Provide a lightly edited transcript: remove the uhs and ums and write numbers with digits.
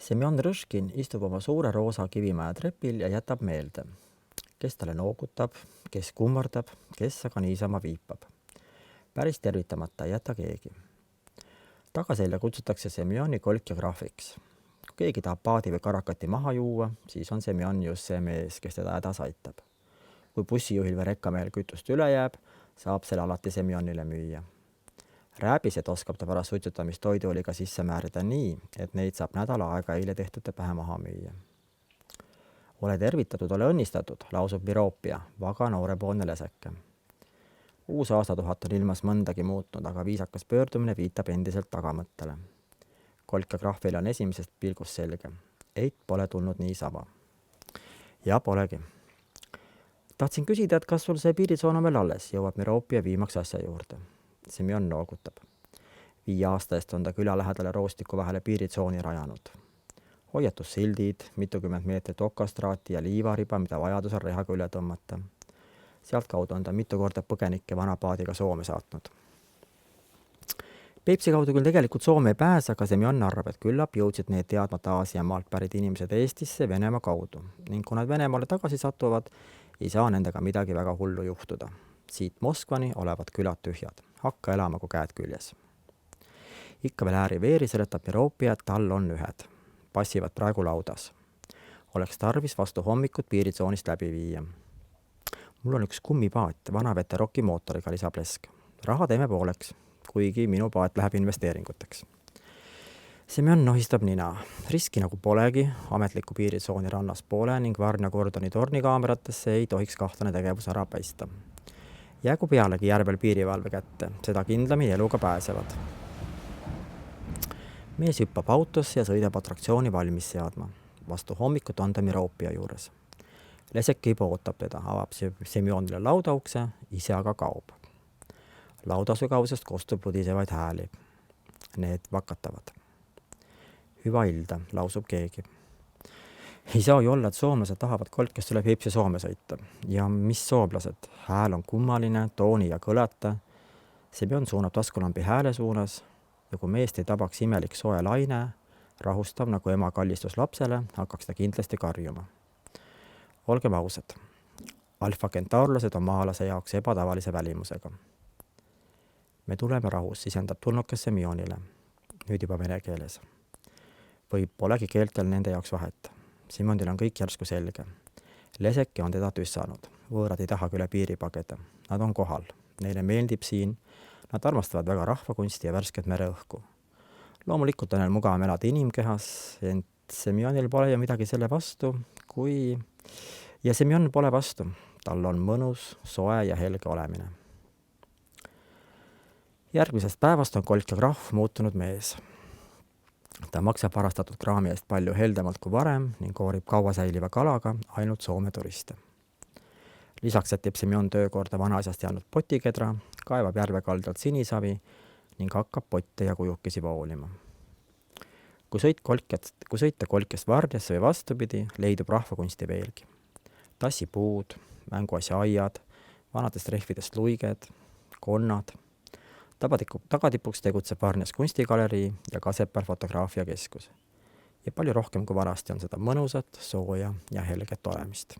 Semjon Rõškin istub oma suure roosa kivimaja trepil ja jätab meelde, kes talle noogutab, kes kummardab, kes aga niisama viipab. Päris tervitamata ei jäta keegi. Tagaselja kutsutakse Semjoni kolk ja graafiks. Kui keegi tahab paadi või karakati maha juua, siis on Semjon just see mees, kes teda hädas aitab. Kui bussijuhil või rekkamehel kütust üle jääb, saab selle alati Semjonile müüa. Rääbised oskab ta pärast suitsutamist toiduoliga sisse määrida nii, et neid saab nädala aega eile tehtute pähe maha müüa. Ole tervitatud, ole õnnistatud, lausub Viropia, vaga noorepoolne leseke. Uus aastatuhat on ilmas mõndagi muutnud, aga viisakas pöördumine viitab endiselt tagamõttele. Kolk ja graafil on esimesest pilgust selge. Eit pole tulnud niisama. Ja polegi. Tahtsin küsida, et kas sul see piiritsoon on veel alles, jõuab Viropia viimaks asja juurde. Semjon noogutab. 5 aasta eest on ta küla lähedale roostiku vahele piiritsooni rajanud. Hoiatussildid, mitukümmend meetrit okastraati ja liivariba, mida vajadusel rehaga üle tõmmata. Sealt kaudu on ta mitu korda põgenikke vanapaadiga Soome saatnud. Peipsi kaudu küll tegelikult Soome ei pääse, aga Semjon arvab, et küllap jõudsid need teadmata Aasia maalt pärit inimesed Eestisse Venemaa kaudu ning kui nad Venemaale tagasi satuvad, ei saa nendega midagi väga hullu juhtuda. Siit Moskvani olevat külad tühjad. Hakka elama, kui käed küljes. Ikka veel ääri-veeri seletab Viropia, et tal on ühed. Passivad praegu laudas. Oleks tarvis vastu hommikut piiritsoonist läbi viia. Mul on üks kummipaat, vanavete roki mootoriga, lisab lesk. Raha teeme pooleks, kuigi minu paat läheb investeeringuteks. Semjon nohistab nina. Riski nagu polegi, ametliku piiritsooni rannas poole ning Varna kordoni tornikaameratesse ei tohiks kahtlane tegevus ära paista. Jäägu pealegi järvel piirivalve kätte, seda kindlamini eluga pääsevad. Mees hüppab autosse ja sõidab atraktsiooni valmis seadma. Vastu hommikut on ta Viropia juures. Lesek juba ootab teda, avab Semjonile laudaukse, ise aga kaob. Laudasügavusest kostub ludisevaid hääli. Need vakatavad. Hüva ilda, lausub keegi. Ei saa ju olla, et soomlased tahavad kolkest üle Peipsi Soome sõita. Ja mis soomlased? Hääl on kummaline, tooni ja kõlata. Semjon suunab taskulambi hääle suunas ja kui meest ei tabaks imelik soe laine, rahustab nagu ema kallistus lapsele, hakkaks ta kindlasti karjuma. Olgem ausad. Alfa-kentaurlased on maalase jaoks ebatavalise välimusega. Me tuleme rahus, sisendab tulnukas Semjonile. Nüüd juba vene keeles. Või polegi keeltel nende jaoks vahet. Simonil on kõik järsku selge. Leseke on teda tüssanud. Võõrad ei taha üle piiri pageda. Nad on kohal. Neile meeldib siin. Nad armastavad väga rahvakunsti ja värsket mereõhku. Loomulikult on neil mugavam elada inimkehas, ent Semjonil pole ju midagi selle vastu, kui... Ja Semjon pole vastu. Tal on mõnus, soe ja helge olemine. Järgmisest päevast on kolk ja graaf muutunud mees. Ta maksab varastatud kraami eest palju heldemalt kui varem ning koorib kaua säiliva kalaga ainult Soome turiste. Lisaks sätib Semjon töökorda vanaasjast jäänud potikedra, kaevab järvekaldalt sinisavi ning hakkab potte ja kujukesi voolima. Kui sõita kolkest Varnjasse või vastupidi, leidub rahvakunsti veelgi. Tassipuud, mänguasja aiad, vanadest rehvidest luiged, konnad. Tagatipuks tegutseb Varnjas kunstigalerii ja Kasepääl fotograafiakeskus. Ja palju rohkem kui vanasti on seda mõnusat, sooja ja helget olemist.